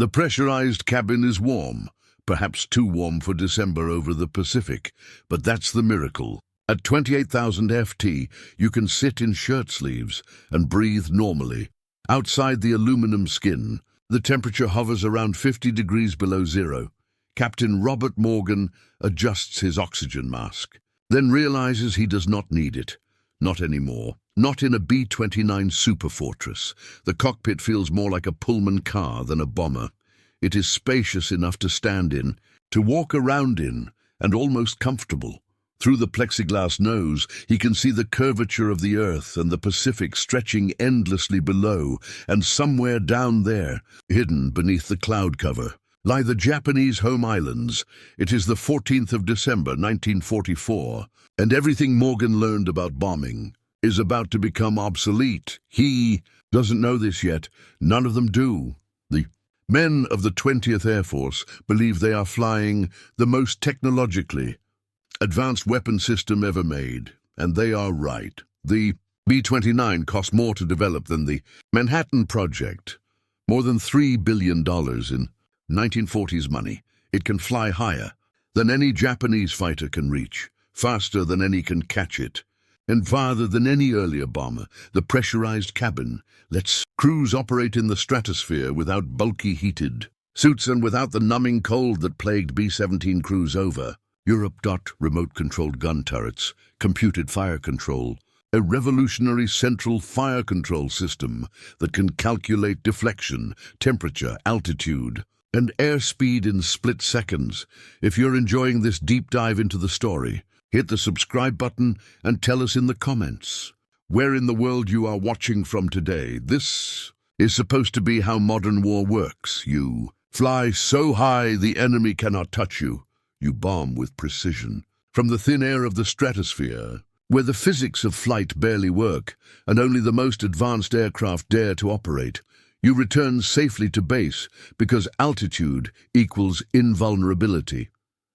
The pressurized cabin is warm, perhaps too warm for December over the Pacific, but that's the miracle. At 28,000 FT, you can sit in shirt sleeves and breathe normally. Outside the aluminum skin, the temperature hovers around 50 degrees below zero. Captain Robert Morgan adjusts his oxygen mask, then realizes he does not need it. Not anymore. Not in a B-29 Superfortress. The cockpit feels more like a Pullman car than a bomber. It is spacious enough to stand in, to walk around in, and almost comfortable. Through the plexiglass nose, he can see the curvature of the Earth and the Pacific stretching endlessly below, and somewhere down there, hidden beneath the cloud cover, lie the Japanese home islands. It is the 14th of December, 1944, and everything Morgan learned about bombing is about to become obsolete. He doesn't know this yet. None of them do. The men of the 20th Air Force believe they are flying the most technologically advanced weapon system ever made, and they are right. The B-29 cost more to develop than the Manhattan Project. More than $3 billion in 1940s money. It can fly higher than any Japanese fighter can reach, faster than any can catch it, and farther than any earlier bomber. The pressurized cabin lets crews operate in the stratosphere without bulky heated suits and without the numbing cold that plagued B-17 crews over Europe. Remote-controlled gun turrets, computed fire control, a revolutionary central fire control system that can calculate deflection, temperature, altitude, and airspeed in split seconds. If you're enjoying this deep dive into the story, hit the subscribe button and tell us in the comments where in the world you are watching from today. This is supposed to be how modern war works. You fly so high the enemy cannot touch you. You bomb with precision. From the thin air of the stratosphere, where the physics of flight barely work and only the most advanced aircraft dare to operate, you return safely to base because altitude equals invulnerability.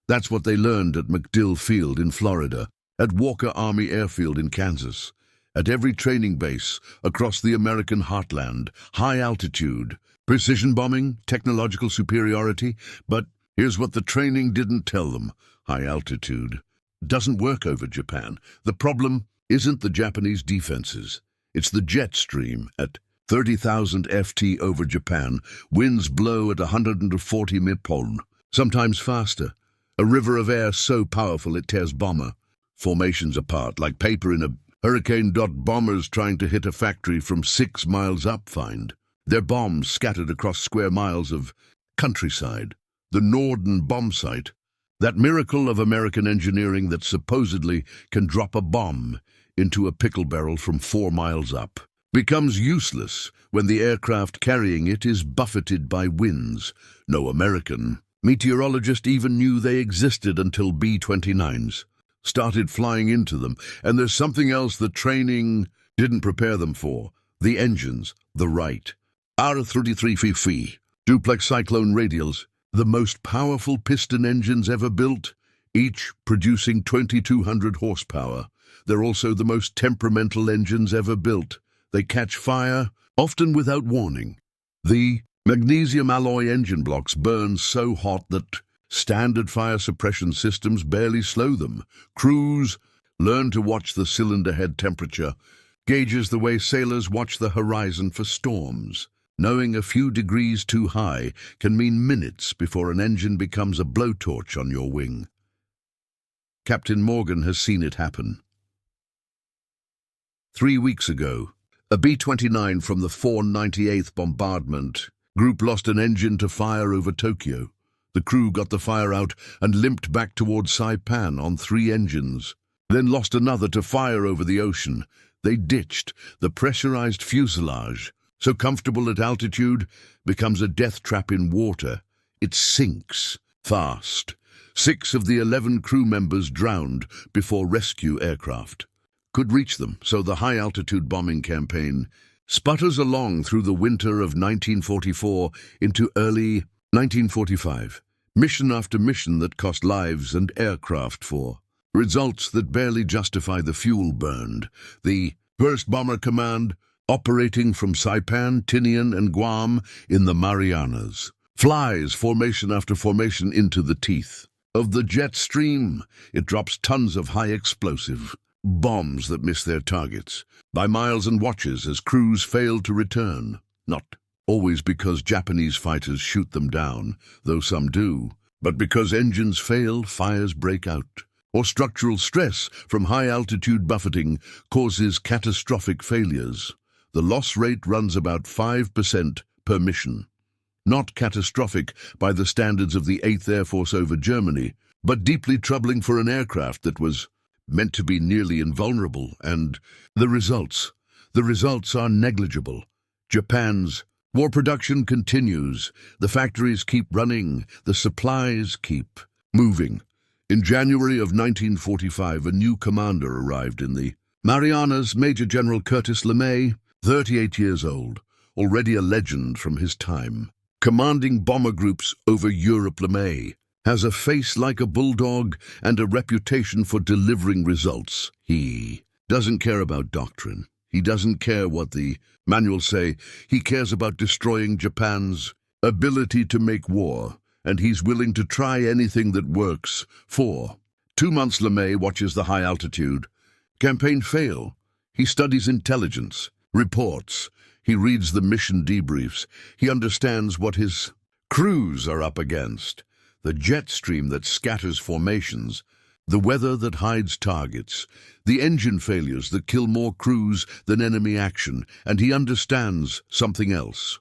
That's what they learned at MacDill Field in Florida, at Walker Army Airfield in Kansas, at every training base across the American heartland. High altitude, precision bombing, technological superiority, but here's what the training didn't tell them. High altitude doesn't work over Japan. The problem isn't the Japanese defenses. It's the jet stream. At 30,000 FT over Japan, winds blow at 140 mph, sometimes faster. A river of air so powerful it tears bomber formations apart like paper in a hurricane. Bombers trying to hit a factory from 6 miles up find their bombs scattered across square miles of countryside. The Norden bomb site, that miracle of American engineering that supposedly can drop a bomb into a pickle barrel from 4 miles up, becomes useless when the aircraft carrying it is buffeted by winds. No American meteorologist even knew they existed until B-29s started flying into them. And there's something else the training didn't prepare them for. The engines, the right. R-33 duplex cyclone radials, the most powerful piston engines ever built, each producing 2,200 horsepower. They're also the most temperamental engines ever built. They catch fire, often without warning. The magnesium alloy engine blocks burn so hot that standard fire suppression systems barely slow them. Crews learn to watch the cylinder head temperature, gauges the way sailors watch the horizon for storms. Knowing a few degrees too high can mean minutes before an engine becomes a blowtorch on your wing. Captain Morgan has seen it happen. 3 weeks ago, a B-29 from the 498th Bombardment Group lost an engine to fire over Tokyo. The crew got the fire out and limped back towards Saipan on 3 engines, then lost another to fire over the ocean. They ditched the pressurized fuselage. So comfortable at altitude, becomes a death trap in water. It sinks fast. 6 of the 11 crew members drowned before rescue aircraft could reach them, so the high-altitude bombing campaign sputters along through the winter of 1944 into early 1945. Mission after mission that cost lives and aircraft for results that barely justify the fuel burned. The 1st Bomber Command, operating from Saipan, Tinian, and Guam in the Marianas, flies formation after formation into the teeth of the jet stream. It drops tons of high explosive bombs that miss their targets by miles and watches as crews fail to return. Not always because Japanese fighters shoot them down, though some do, but because engines fail, fires break out, or structural stress from high-altitude buffeting causes catastrophic failures. The loss rate runs about 5% per mission. Not catastrophic by the standards of the 8th Air Force over Germany, but deeply troubling for an aircraft that was meant to be nearly invulnerable, and the results are negligible. Japan's war production continues. The factories keep running. The supplies keep moving. In January of 1945, a new commander arrived in the Marianas, Major General Curtis LeMay, 38 years old, already a legend from his time. Commanding bomber groups over Europe, LeMay has a face like a bulldog and a reputation for delivering results. He doesn't care about doctrine. He doesn't care what the manuals say. He cares about destroying Japan's ability to make war, and he's willing to try anything that works. For 2 months, LeMay watches the high-altitude campaign fail. He studies intelligence, reports. He reads the mission debriefs. He understands what his crews are up against. The jet stream that scatters formations, the weather that hides targets, the engine failures that kill more crews than enemy action, and he understands something else.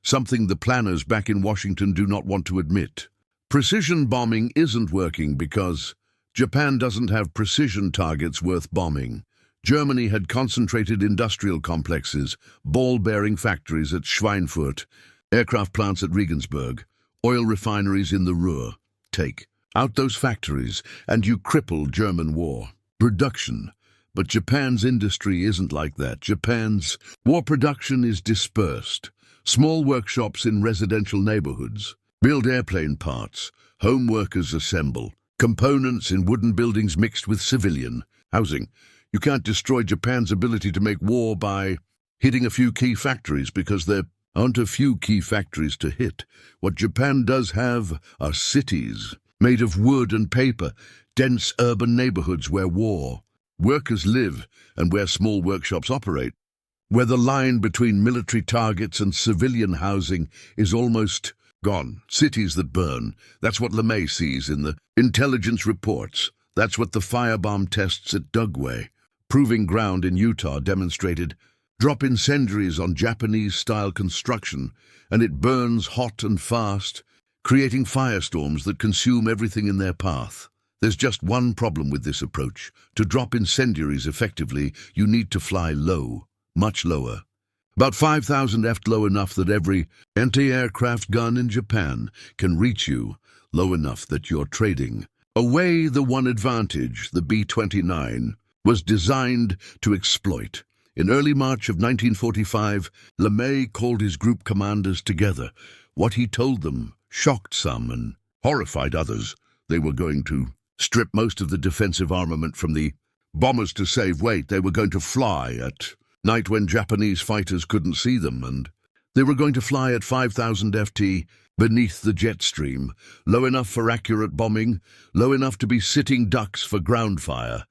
Something the planners back in Washington do not want to admit. Precision bombing isn't working because Japan doesn't have precision targets worth bombing. Germany had concentrated industrial complexes, ball-bearing factories at Schweinfurt, aircraft plants at Regensburg, oil refineries in the Ruhr. Take out those factories and you cripple German war production. But Japan's industry isn't like that. Japan's war production is dispersed. Small workshops in residential neighborhoods build airplane parts. Home workers assemble components in wooden buildings mixed with civilian housing. You can't destroy Japan's ability to make war by hitting a few key factories because there aren't a few key factories to hit. What Japan does have are cities made of wood and paper, dense urban neighborhoods where war workers live and where small workshops operate, where the line between military targets and civilian housing is almost gone. Cities that burn. That's what LeMay sees in the intelligence reports. That's what the firebomb tests at Dugway, proving ground in Utah, demonstrated. Drop incendiaries on Japanese-style construction, and it burns hot and fast, creating firestorms that consume everything in their path. There's just one problem with this approach. To drop incendiaries effectively, you need to fly low, much lower. About 5,000 ft low enough that every anti-aircraft gun in Japan can reach you, low enough that you're trading away the one advantage the B-29 was designed to exploit. In early March of 1945, LeMay called his group commanders together. What he told them shocked some and horrified others. They were going to strip most of the defensive armament from the bombers to save weight. They were going to fly at night when Japanese fighters couldn't see them, and they were going to fly at 5,000 ft beneath the jet stream, low enough for accurate bombing, low enough to be sitting ducks for ground fire.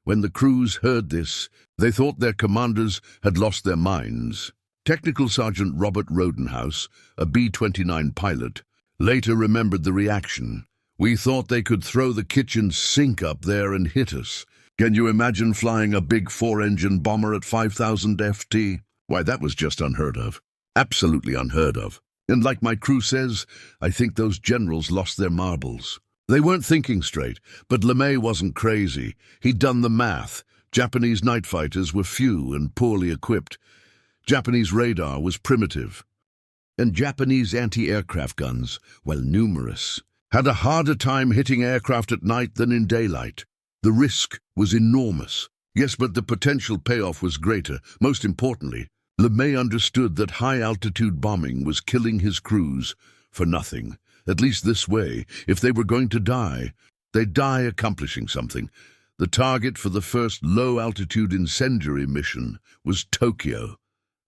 When the crews heard this, they thought their commanders had lost their minds. Technical Sergeant Robert Rodenhouse, a B-29 pilot, later remembered the reaction. "We thought they could throw the kitchen sink up there and hit us. Can you imagine flying a big 4-engine bomber at 5,000 ft? Why, that was just unheard of. Absolutely unheard of. And like my crew says, I think those generals lost their marbles. They weren't thinking straight, but LeMay wasn't crazy. He'd done the math. Japanese night fighters were few and poorly equipped. Japanese radar was primitive. And Japanese anti-aircraft guns, while numerous, had a harder time hitting aircraft at night than in daylight. The risk was enormous. Yes, but the potential payoff was greater. Most importantly, LeMay understood that high-altitude bombing was killing his crews for nothing. At least this way, if they were going to die, they'd die accomplishing something. The target for the first low-altitude incendiary mission was Tokyo,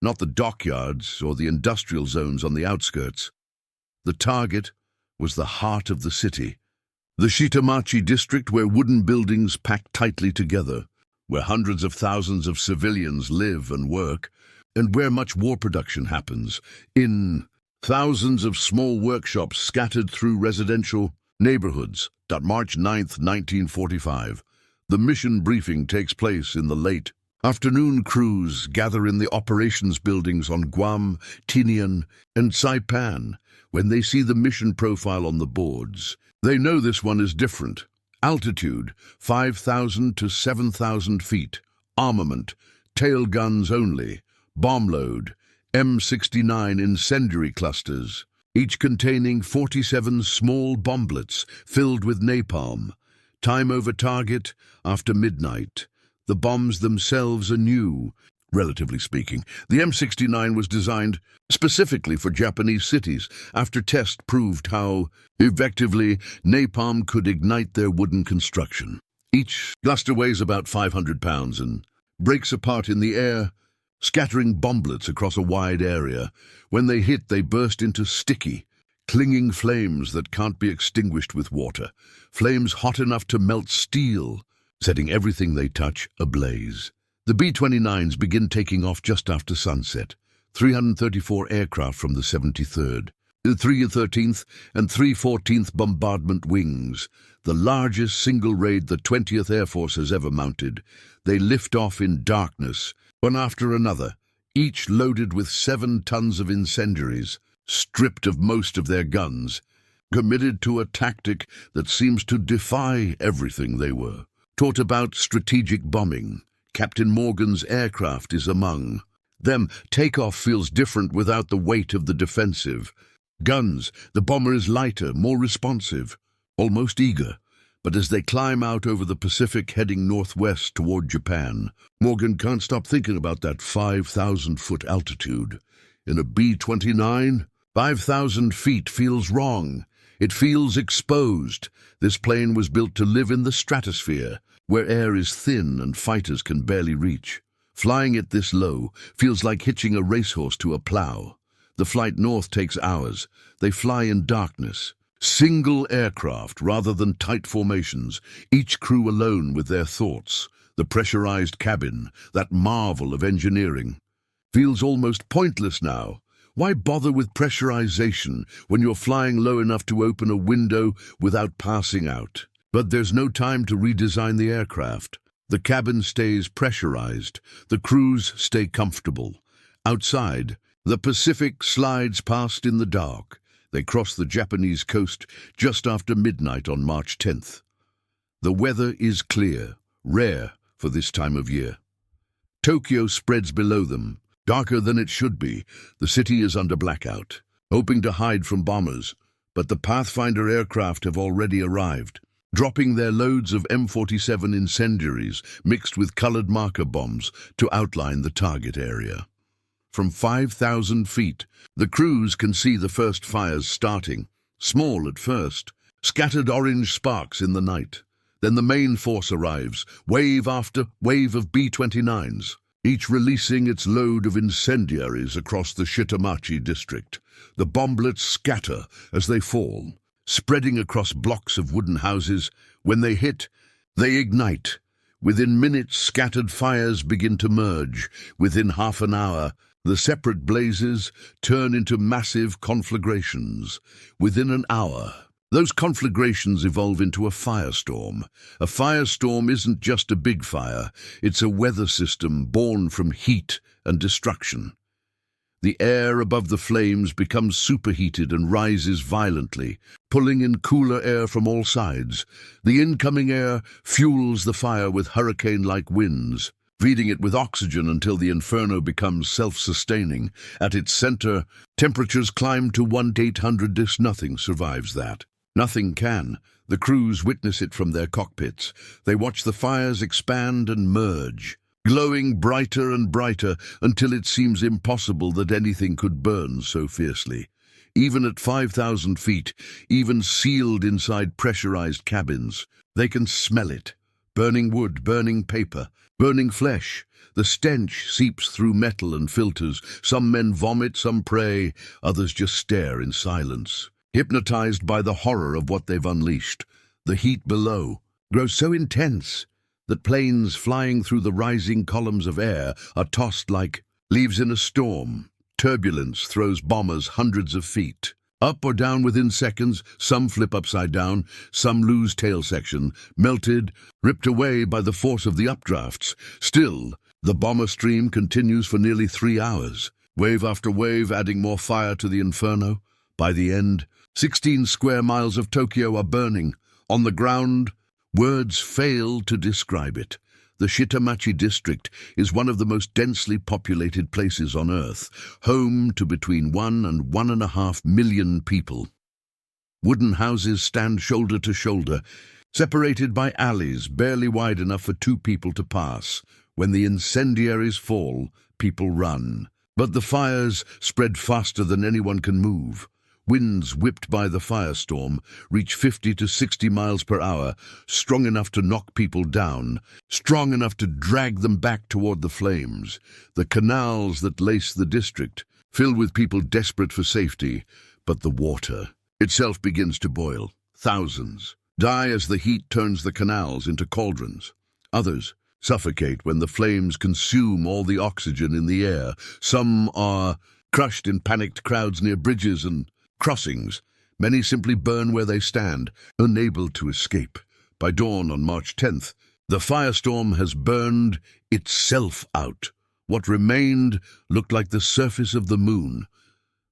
not the dockyards or the industrial zones on the outskirts. The target was the heart of the city, the Shitamachi district, where wooden buildings packed tightly together, where hundreds of thousands of civilians live and work, and where much war production happens, in thousands of small workshops scattered through residential neighborhoods. March 9th, 1945. The mission briefing takes place in the late afternoon. Crews gather in the operations buildings on Guam, Tinian, and Saipan. When they see the mission profile on the boards, they know this one is different. Altitude, 5,000 to 7,000 feet. Armament, tail guns only. Bomb load, M69 incendiary clusters, each containing 47 small bomblets filled with napalm. Time over target, after midnight. The bombs themselves are new, relatively speaking. The M69 was designed specifically for Japanese cities after tests proved how effectively napalm could ignite their wooden construction. Each cluster weighs about 500 pounds and breaks apart in the air, scattering bomblets across a wide area. When they hit, they burst into sticky, clinging flames that can't be extinguished with water. Flames hot enough to melt steel, setting everything they touch ablaze. The B-29s begin taking off just after sunset. 334 aircraft from the 73rd, 313th and 314th Bombardment Wings, the largest single raid the 20th Air Force has ever mounted. They lift off in darkness, one after another, each loaded with 7 tons of incendiaries, stripped of most of their guns, committed to a tactic that seems to defy everything they were. Taught about strategic bombing, Captain Morgan's aircraft is among them. Takeoff feels different without the weight of the defensive. Guns, the bomber is lighter, more responsive, almost eager. But as they climb out over the Pacific heading northwest toward Japan, Morgan can't stop thinking about that 5,000-foot altitude. In a B-29, 5,000 feet feels wrong. It feels exposed. This plane was built to live in the stratosphere, where air is thin and fighters can barely reach. Flying it this low feels like hitching a racehorse to a plow. The flight north takes hours. They fly in darkness. Single aircraft rather than tight formations, each crew alone with their thoughts. The pressurized cabin, that marvel of engineering, feels almost pointless now. Why bother with pressurization when you're flying low enough to open a window without passing out? But there's no time to redesign the aircraft. The cabin stays pressurized. The crews stay comfortable. Outside, the Pacific slides past in the dark. They cross the Japanese coast just after midnight on March 10th. The weather is clear, rare for this time of year. Tokyo spreads below them, darker than it should be. The city is under blackout, hoping to hide from bombers, but the Pathfinder aircraft have already arrived, dropping their loads of M47 incendiaries mixed with colored marker bombs to outline the target area. From 5,000 feet, the crews can see the first fires starting, small at first, scattered orange sparks in the night. Then the main force arrives, wave after wave of B-29s, each releasing its load of incendiaries across the Shitamachi district. The bomblets scatter as they fall, spreading across blocks of wooden houses. When they hit, they ignite. Within minutes, scattered fires begin to merge. Within half an hour, the separate blazes turn into massive conflagrations. Within an hour, those conflagrations evolve into a firestorm. A firestorm isn't just a big fire, it's a weather system born from heat and destruction. The air above the flames becomes superheated and rises violently, pulling in cooler air from all sides. The incoming air fuels the fire with hurricane-like winds, feeding it with oxygen until the inferno becomes self-sustaining. At its center, temperatures climb to 1,800°. Nothing survives that. Nothing can. The crews witness it from their cockpits. They watch the fires expand and merge, glowing brighter and brighter until it seems impossible that anything could burn so fiercely. Even at 5,000 feet, even sealed inside pressurized cabins, they can smell it. Burning wood, burning paper, burning flesh. The stench seeps through metal and filters. Some men vomit, some pray, others just stare in silence. hypnotized by the horror of what they've unleashed. The heat below grows so intense that planes flying through the rising columns of air are tossed like leaves in a storm. Turbulence throws bombers hundreds of feet. Up or down within seconds, some flip upside down, some lose tail section, melted, ripped away by the force of the updrafts. Still, the bomber stream continues for nearly 3 hours, wave after wave adding more fire to the inferno. By the end, 16 square miles of Tokyo are burning. On the ground, words fail to describe it. The Shitamachi district is one of the most densely populated places on Earth, home to between 1 and 1.5 million people. Wooden houses stand shoulder to shoulder, separated by alleys barely wide enough for 2 people to pass. When the incendiaries fall, people run. But the fires spread faster than anyone can move. Winds whipped by the firestorm reach 50 to 60 miles per hour, strong enough to knock people down, strong enough to drag them back toward the flames. The canals that lace the district fill with people desperate for safety, but the water itself begins to boil. Thousands die as the heat turns the canals into cauldrons. Others suffocate when the flames consume all the oxygen in the air. Some are crushed in panicked crowds near bridges and crossings. Many simply burn where they stand, unable to escape. By dawn on March 10th, the firestorm has burned itself out. What remained looked like the surface of the moon.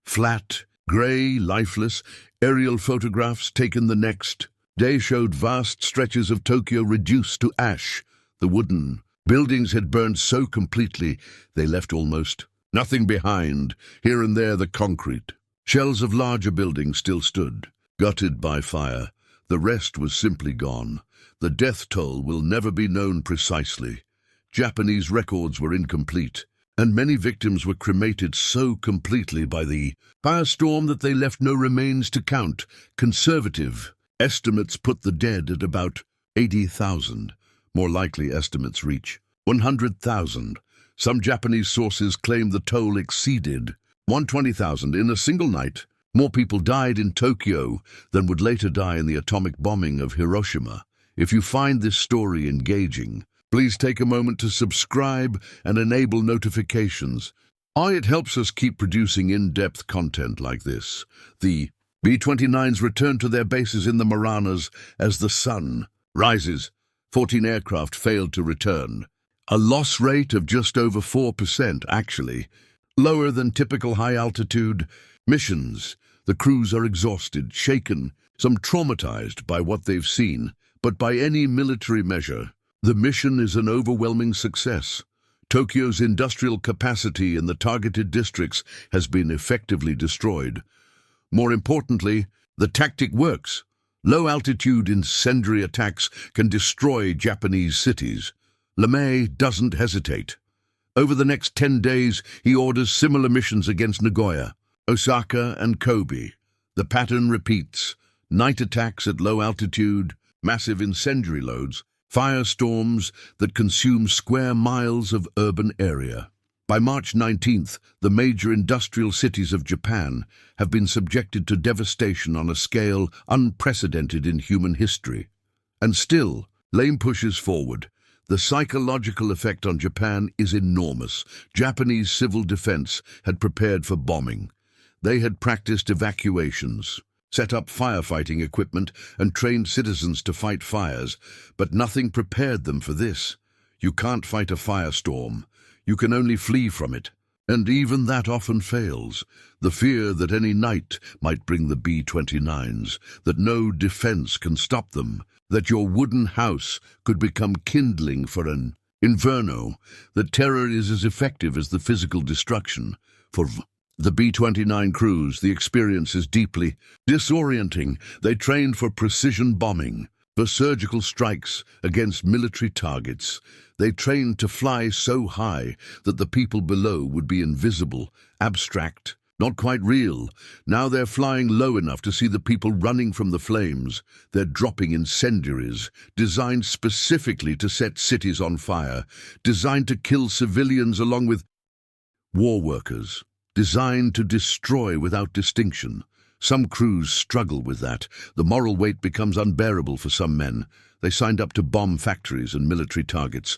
Flat, grey, lifeless. Aerial photographs taken the next day showed vast stretches of Tokyo reduced to ash. The wooden buildings had burned so completely they left almost nothing behind. Here and there the concrete shells of larger buildings still stood, gutted by fire. The rest was simply gone. The death toll will never be known precisely. Japanese records were incomplete, and many victims were cremated so completely by the firestorm that they left no remains to count. Conservative estimates put the dead at about 80,000. More likely estimates reach 100,000. Some Japanese sources claim the toll exceeded 120,000 in a single night. More people died in Tokyo than would later die in the atomic bombing of Hiroshima. If you find this story engaging, please take a moment to subscribe and enable notifications. It helps us keep producing in-depth content like this. The B-29s return to their bases in the Marianas as the sun rises. 14 aircraft failed to return. A loss rate of just over 4%, actually. Lower than typical high-altitude missions. The crews are exhausted, shaken, some traumatized by what they've seen. But by any military measure, the mission is an overwhelming success. Tokyo's industrial capacity in the targeted districts has been effectively destroyed. More importantly, the tactic works. Low-altitude incendiary attacks can destroy Japanese cities. LeMay doesn't hesitate. Over the next 10 days, he orders similar missions against Nagoya, Osaka, and Kobe. The pattern repeats. Night attacks at low altitude, massive incendiary loads, firestorms that consume square miles of urban area. By March 19th, the major industrial cities of Japan have been subjected to devastation on a scale unprecedented in human history. And still, LeMay pushes forward. The psychological effect on Japan is enormous. Japanese civil defense had prepared for bombing. They had practiced evacuations, set up firefighting equipment, and trained citizens to fight fires, but nothing prepared them for this. You can't fight a firestorm. You can only flee from it. And even that often fails. The fear that any night might bring the B-29s, that no defense can stop them, that your wooden house could become kindling for an inferno, that terror is as effective as the physical destruction. For the B-29 crews, the experience is deeply disorienting. They trained for precision bombing, for surgical strikes against military targets. They trained to fly so high that the people below would be invisible, abstract, not quite real. Now they're flying low enough to see the people running from the flames. They're dropping incendiaries, designed specifically to set cities on fire, designed to kill civilians along with war workers, designed to destroy without distinction. Some crews struggle with that. The moral weight becomes unbearable for some men. They signed up to bomb factories and military targets.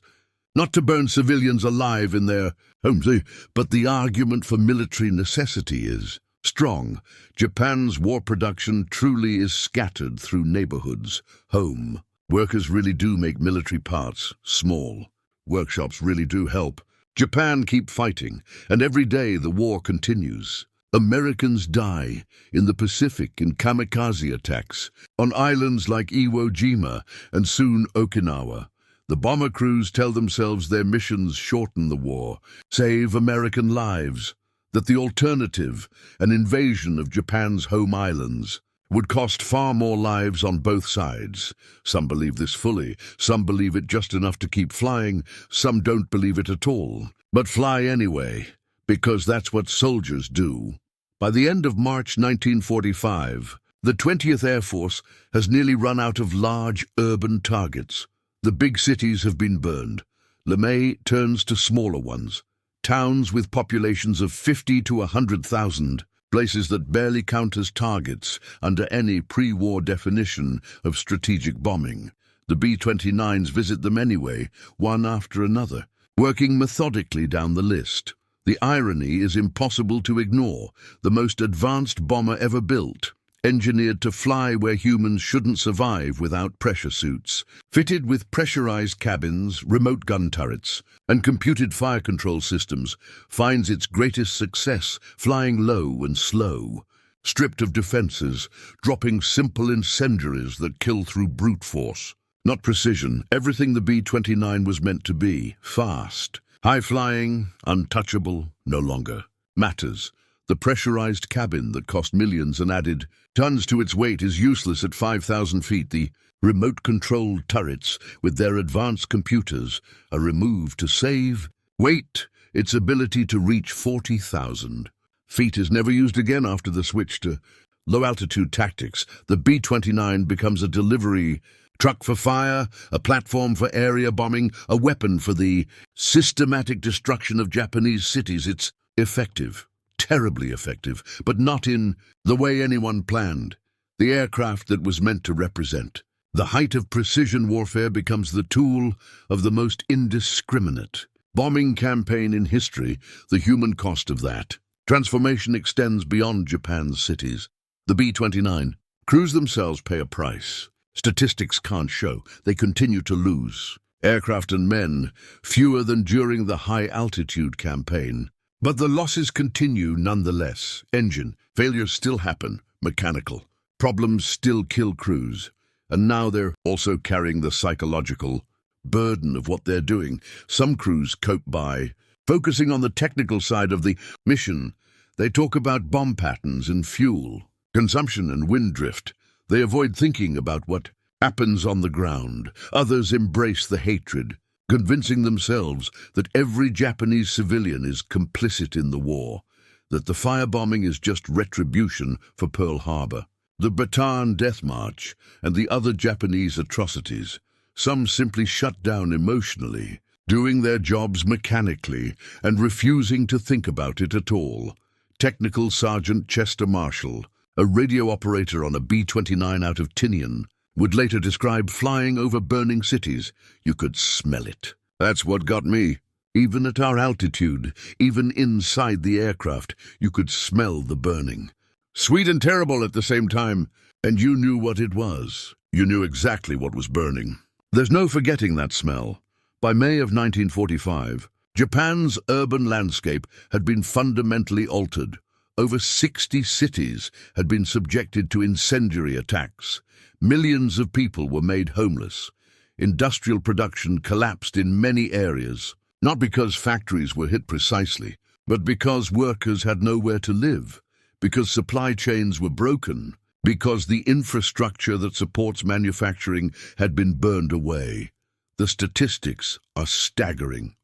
Not to burn civilians alive in their homes, but the argument for military necessity is strong. Japan's war production truly is scattered through neighborhoods. Home. Workers really do make military parts small. Workshops really do help. Japan keep fighting, and every day the war continues. Americans die in the Pacific in kamikaze attacks, on islands like Iwo Jima and soon Okinawa. The bomber crews tell themselves their missions shorten the war, save American lives, that the alternative, an invasion of Japan's home islands, would cost far more lives on both sides. Some believe this fully, some believe it just enough to keep flying, some don't believe it at all, but fly anyway, because that's what soldiers do. By the end of March 1945, the 20th Air Force has nearly run out of large urban targets. The big cities have been burned. LeMay turns to smaller ones, towns with populations of 50 to 100,000, places that barely count as targets under any pre-war definition of strategic bombing. The B-29s visit them anyway, one after another, working methodically down the list. The irony is impossible to ignore. The most advanced bomber ever built, engineered to fly where humans shouldn't survive without pressure suits, fitted with pressurized cabins, remote gun turrets, and computed fire control systems, finds its greatest success flying low and slow, stripped of defenses, dropping simple incendiaries that kill through brute force. Not precision, everything the B-29 was meant to be: fast, high-flying, untouchable, no longer matters. The pressurized cabin that cost millions and added tons to its weight is useless at 5,000 feet. The remote-controlled turrets, with their advanced computers, are removed to save weight. Its ability to reach 40,000 feet is never used again after the switch to low-altitude tactics. The B-29 becomes a delivery truck for fire, a platform for area bombing, a weapon for the systematic destruction of Japanese cities. It's effective, terribly effective, but not in the way anyone planned. The aircraft that was meant to represent the height of precision warfare becomes the tool of the most indiscriminate bombing campaign in history. The human cost of that transformation extends beyond Japan's cities. The B-29 crews themselves pay a price. Statistics can't show. They continue to lose. Aircraft and men, fewer than during the high-altitude campaign. But the losses continue nonetheless. Engine failures still happen. Mechanical problems still kill crews. And now they're also carrying the psychological burden of what they're doing. Some crews cope by focusing on the technical side of the mission. They talk about bomb patterns and fuel consumption and wind drift. They avoid thinking about what happens on the ground. Others embrace the hatred, convincing themselves that every Japanese civilian is complicit in the war, that the firebombing is just retribution for Pearl Harbor, the Bataan Death March, and the other Japanese atrocities. Some simply shut down emotionally, doing their jobs mechanically and refusing to think about it at all. Technical Sergeant Chester Marshall, a radio operator on a B-29 out of Tinian, would later describe flying over burning cities. You could smell it. That's what got me. Even at our altitude, even inside the aircraft, you could smell the burning. Sweet and terrible at the same time, and you knew what it was. You knew exactly what was burning. There's no forgetting that smell. By May of 1945, Japan's urban landscape had been fundamentally altered. Over 60 cities had been subjected to incendiary attacks. Millions of people were made homeless. Industrial production collapsed in many areas, not because factories were hit precisely, but because workers had nowhere to live, because supply chains were broken, because the infrastructure that supports manufacturing had been burned away. The statistics are staggering.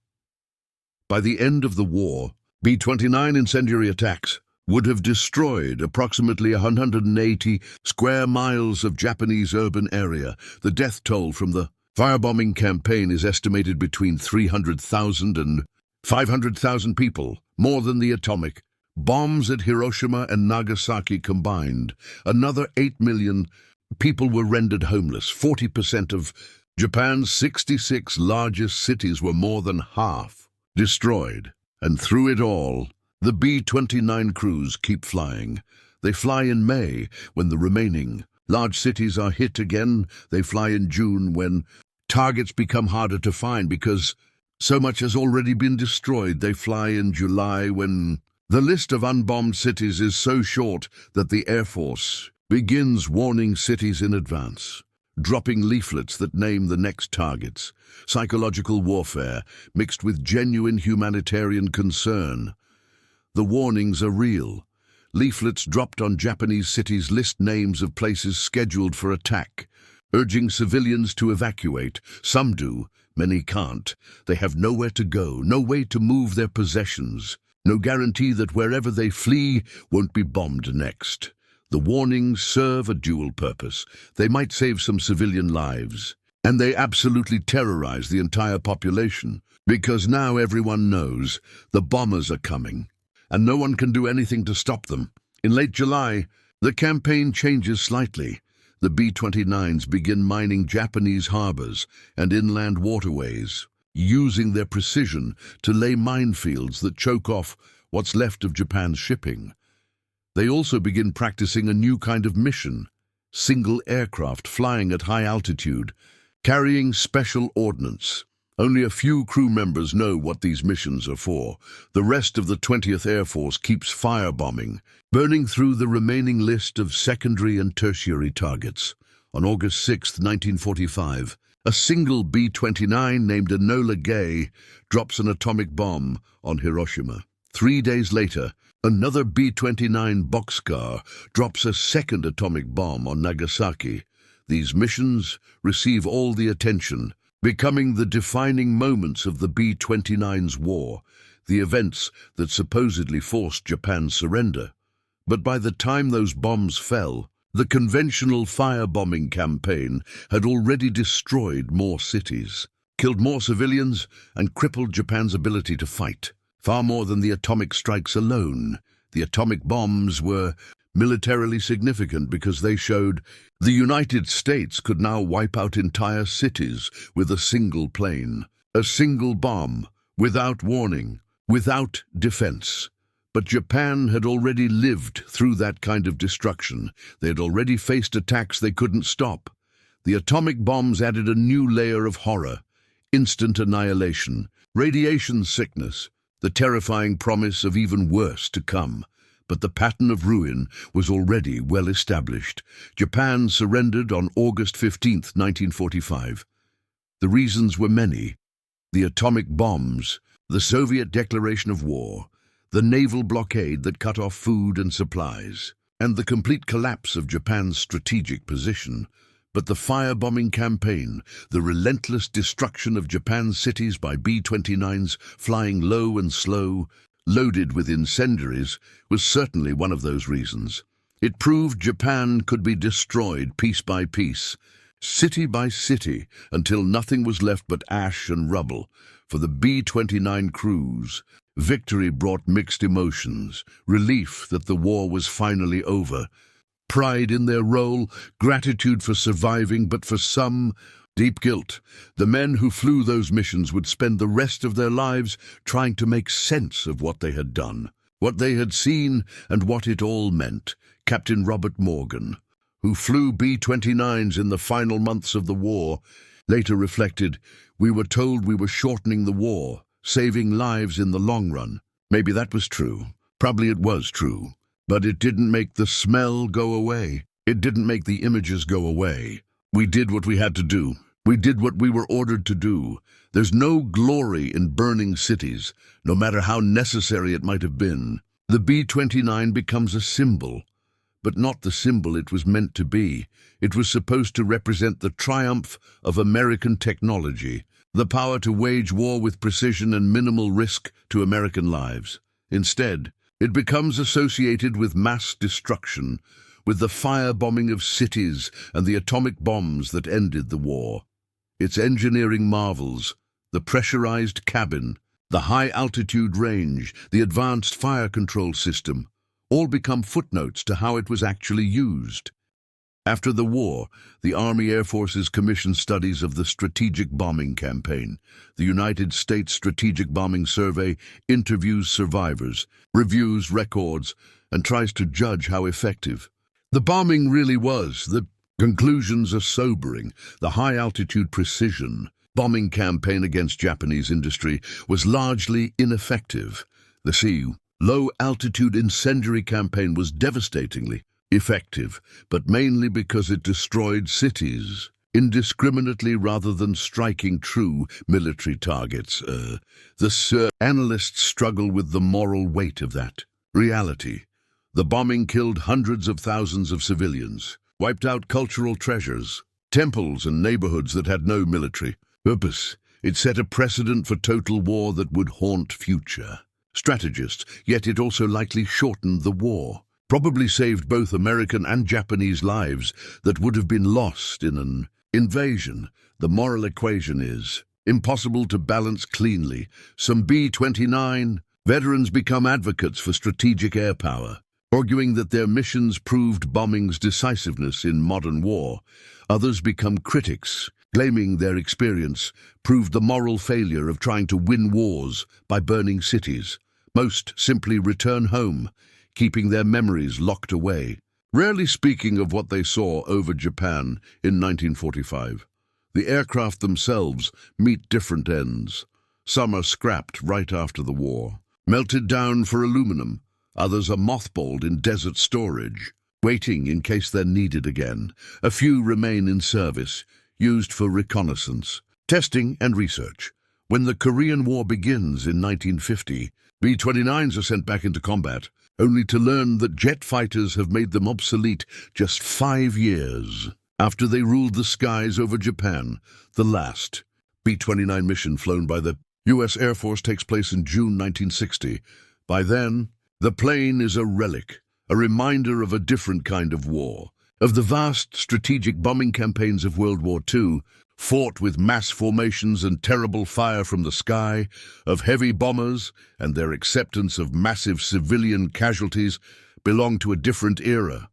By the end of the war, B-29 incendiary attacks would have destroyed approximately 180 square miles of Japanese urban area. The death toll from the firebombing campaign is estimated between 300,000 and 500,000 people, more than the atomic Bombs at Hiroshima and Nagasaki combined. Another 8 million people were rendered homeless. 40% of Japan's 66 largest cities were more than half destroyed. And through it all, the B-29 crews keep flying. They fly in May when the remaining large cities are hit again. They fly in June when targets become harder to find because so much has already been destroyed. They fly in July when the list of unbombed cities is so short that the Air Force begins warning cities in advance, dropping leaflets that name the next targets. Psychological warfare mixed with genuine humanitarian concern. The warnings are real. Leaflets dropped on Japanese cities list names of places scheduled for attack, urging civilians to evacuate. Some do, many can't. They have nowhere to go, no way to move their possessions, no guarantee that wherever they flee won't be bombed next. The warnings serve a dual purpose. They might save some civilian lives, and they absolutely terrorize the entire population, because now everyone knows the bombers are coming, and no one can do anything to stop them. In late July, the campaign changes slightly. The B-29s begin mining Japanese harbors and inland waterways, using their precision to lay minefields that choke off what's left of Japan's shipping. They also begin practicing a new kind of mission, single aircraft flying at high altitude, carrying special ordnance. Only a few crew members know what these missions are for. The rest of the 20th Air Force keeps firebombing, burning through the remaining list of secondary and tertiary targets. On August 6, 1945, a single B-29 named Enola Gay drops an atomic bomb on Hiroshima. 3 days later, another B-29 boxcar drops a second atomic bomb on Nagasaki. These missions receive all the attention, becoming the defining moments of the B-29's war, the events that supposedly forced Japan's surrender. But by the time those bombs fell, the conventional firebombing campaign had already destroyed more cities, killed more civilians, and crippled Japan's ability to fight. Far more than the atomic strikes alone, the atomic bombs were militarily significant because they showed the United States could now wipe out entire cities with a single plane, a single bomb, without warning, without defense. But Japan had already lived through that kind of destruction. They had already faced attacks they couldn't stop. The atomic bombs added a new layer of horror, instant annihilation, radiation sickness, the terrifying promise of even worse to come. But the pattern of ruin was already well established. Japan surrendered on August 15, 1945. The reasons were many. The atomic bombs, the Soviet declaration of war, the naval blockade that cut off food and supplies, and the complete collapse of Japan's strategic position. But the firebombing campaign, the relentless destruction of Japan's cities by B-29s flying low and slow, loaded with incendiaries, was certainly one of those reasons. It proved Japan could be destroyed piece by piece, city by city, until nothing was left but ash and rubble. For the B-29 crews, victory brought mixed emotions, relief that the war was finally over, pride in their role, gratitude for surviving, but for some, deep guilt. The men who flew those missions would spend the rest of their lives trying to make sense of what they had done, what they had seen, and what it all meant. Captain Robert Morgan, who flew B-29s in the final months of the war, later reflected, "We were told we were shortening the war, saving lives in the long run." Maybe that was true. Probably it was true. But it didn't make the smell go away. It didn't make the images go away. We did what we had to do. We did what we were ordered to do. There's no glory in burning cities, no matter how necessary it might have been. The B-29 becomes a symbol, but not the symbol it was meant to be. It was supposed to represent the triumph of American technology, the power to wage war with precision and minimal risk to American lives. Instead, it becomes associated with mass destruction, with the firebombing of cities and the atomic bombs that ended the war. Its engineering marvels, the pressurized cabin, the high-altitude range, the advanced fire control system, all become footnotes to how it was actually used. After the war, the Army Air Forces commissioned studies of the strategic bombing campaign. The United States Strategic Bombing Survey interviews survivors, reviews records, and tries to judge how effective the bombing really was. The conclusions are sobering. The high-altitude precision bombing campaign against Japanese industry was largely ineffective. The low-altitude incendiary campaign was devastatingly effective, but mainly because it destroyed cities indiscriminately rather than striking true military targets. Analysts struggle with the moral weight of that reality. The bombing killed hundreds of thousands of civilians, wiped out cultural treasures, temples and neighborhoods that had no military purpose. It set a precedent for total war that would haunt future strategists, yet it also likely shortened the war. Probably saved both American and Japanese lives that would have been lost in an invasion. The moral equation is impossible to balance cleanly. Some B-29 veterans become advocates for strategic air power, arguing that their missions proved bombing's decisiveness in modern war. Others become critics, claiming their experience proved the moral failure of trying to win wars by burning cities. Most simply return home, keeping their memories locked away, rarely speaking of what they saw over Japan in 1945. The aircraft themselves meet different ends. Some are scrapped right after the war, melted down for aluminum. Others are mothballed in desert storage, waiting in case they're needed again. A few remain in service, used for reconnaissance, testing and research. When the Korean War begins in 1950, B-29s are sent back into combat, only to learn that jet fighters have made them obsolete just 5 years after they ruled the skies over Japan. The last B-29 mission flown by the U.S. Air Force takes place in June 1960. By then, the plane is a relic, a reminder of a different kind of war, of the vast strategic bombing campaigns of World War II, fought with mass formations and terrible fire from the sky, of heavy bombers and their acceptance of massive civilian casualties, belong to a different era.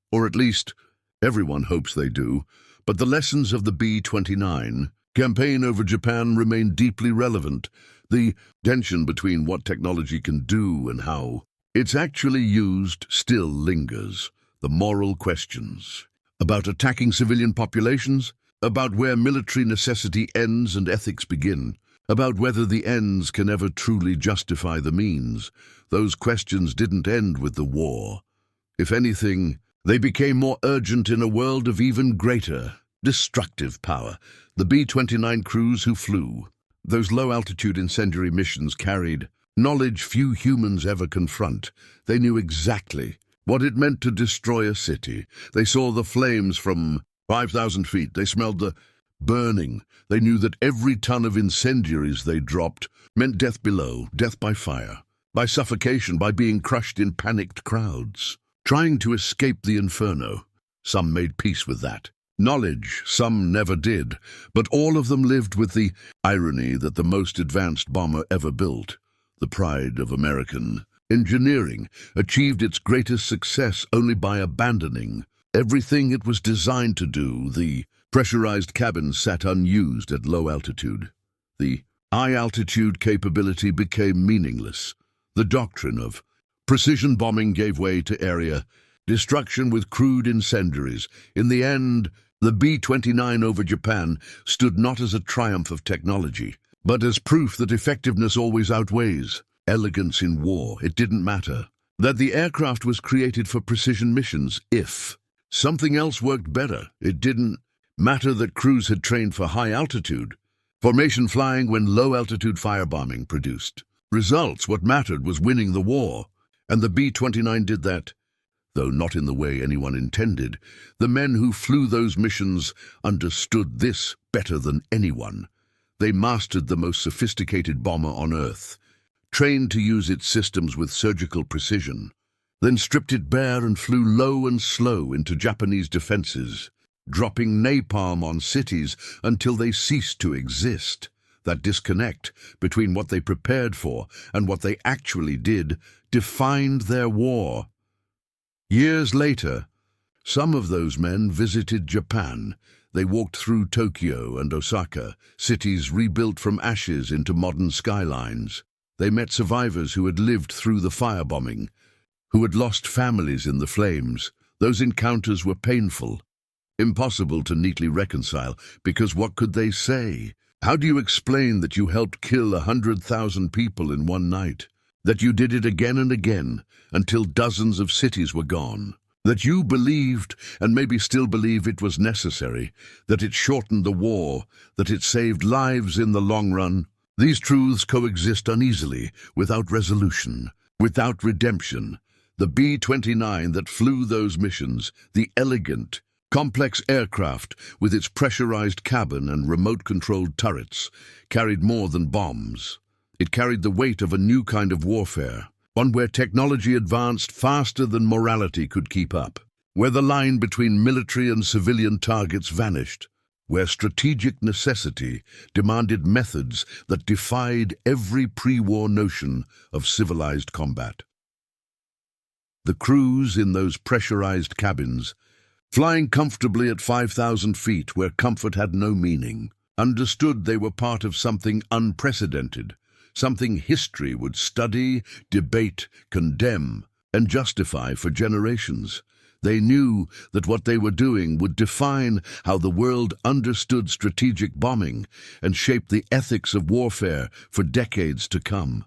Or at least, everyone hopes they do. But the lessons of the B-29 campaign over Japan remain deeply relevant. The tension between what technology can do and how it's actually used still lingers. The moral questions about attacking civilian populations, about where military necessity ends and ethics begin, about whether the ends can ever truly justify the means. Those questions didn't end with the war. If anything, they became more urgent in a world of even greater destructive power. The B-29 crews who flew those low-altitude incendiary missions carried knowledge few humans ever confront. They knew exactly what it meant to destroy a city. They saw the flames from 5,000 feet. They smelled the burning. They knew that every ton of incendiaries they dropped meant death below, death by fire, by suffocation, by being crushed in panicked crowds, trying to escape the inferno. Some made peace with that knowledge, some never did, but all of them lived with the irony that the most advanced bomber ever built, the pride of American engineering, achieved its greatest success only by abandoning everything it was designed to do. The pressurized cabins sat unused at low altitude. The high-altitude capability became meaningless. The doctrine of precision bombing gave way to area destruction with crude incendiaries. In the end, the B-29 over Japan stood not as a triumph of technology, but as proof that effectiveness always outweighs elegance in war. It didn't matter that the aircraft was created for precision missions. If something else worked better, it didn't matter that crews had trained for high-altitude formation flying when low-altitude firebombing produced results. What mattered was winning the war, and the B-29 did that, though not in the way anyone intended. The men who flew those missions understood this better than anyone. They mastered the most sophisticated bomber on Earth, trained to use its systems with surgical precision, then stripped it bare and flew low and slow into Japanese defenses, dropping napalm on cities until they ceased to exist. That disconnect between what they prepared for and what they actually did defined their war. Years later, some of those men visited Japan. They walked through Tokyo and Osaka, cities rebuilt from ashes into modern skylines. They met survivors who had lived through the firebombing, who had lost families in the flames. Those encounters were painful, impossible to neatly reconcile, because what could they say? How do you explain that you helped kill 100,000 people in one night? That you did it again and again until dozens of cities were gone? That you believed, and maybe still believe, it was necessary, that it shortened the war, that it saved lives in the long run? These truths coexist uneasily, without resolution, without redemption. The B-29 that flew those missions, the elegant, complex aircraft with its pressurized cabin and remote-controlled turrets, carried more than bombs. It carried the weight of a new kind of warfare, one where technology advanced faster than morality could keep up, where the line between military and civilian targets vanished, where strategic necessity demanded methods that defied every pre-war notion of civilized combat. The crews in those pressurized cabins, flying comfortably at 5,000 feet where comfort had no meaning, understood they were part of something unprecedented, something history would study, debate, condemn, and justify for generations. They knew that what they were doing would define how the world understood strategic bombing and shape the ethics of warfare for decades to come.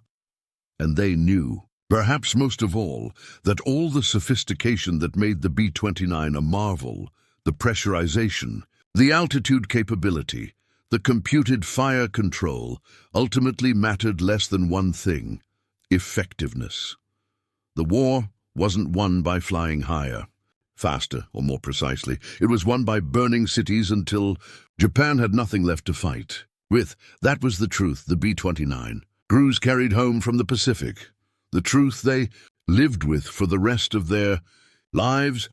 And they knew, perhaps most of all, that all the sophistication that made the B-29 a marvel, the pressurization, the altitude capability, the computed fire control, ultimately mattered less than one thing: effectiveness. The war wasn't won by flying higher, faster, or more precisely. It was won by burning cities until Japan had nothing left to fight with. That was the truth the B-29 crews carried home from the Pacific, the truth they lived with for the rest of their lives.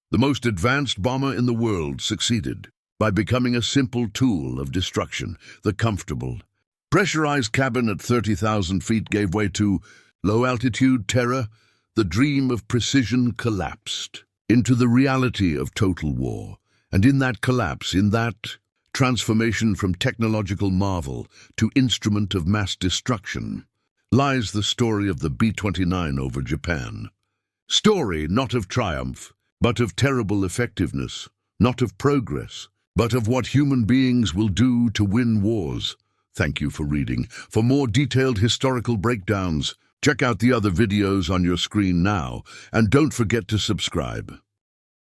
The most advanced bomber in the world succeeded by becoming a simple tool of destruction. The comfortable, pressurized cabin at 30,000 feet gave way to low-altitude terror. The dream of precision collapsed into the reality of total war. And in that collapse, in that transformation from technological marvel to instrument of mass destruction, lies the story of the B-29 over Japan. Story not of triumph, but of terrible effectiveness, not of progress, but of what human beings will do to win wars. Thank you for reading. For more detailed historical breakdowns, check out the other videos on your screen now, and don't forget to subscribe.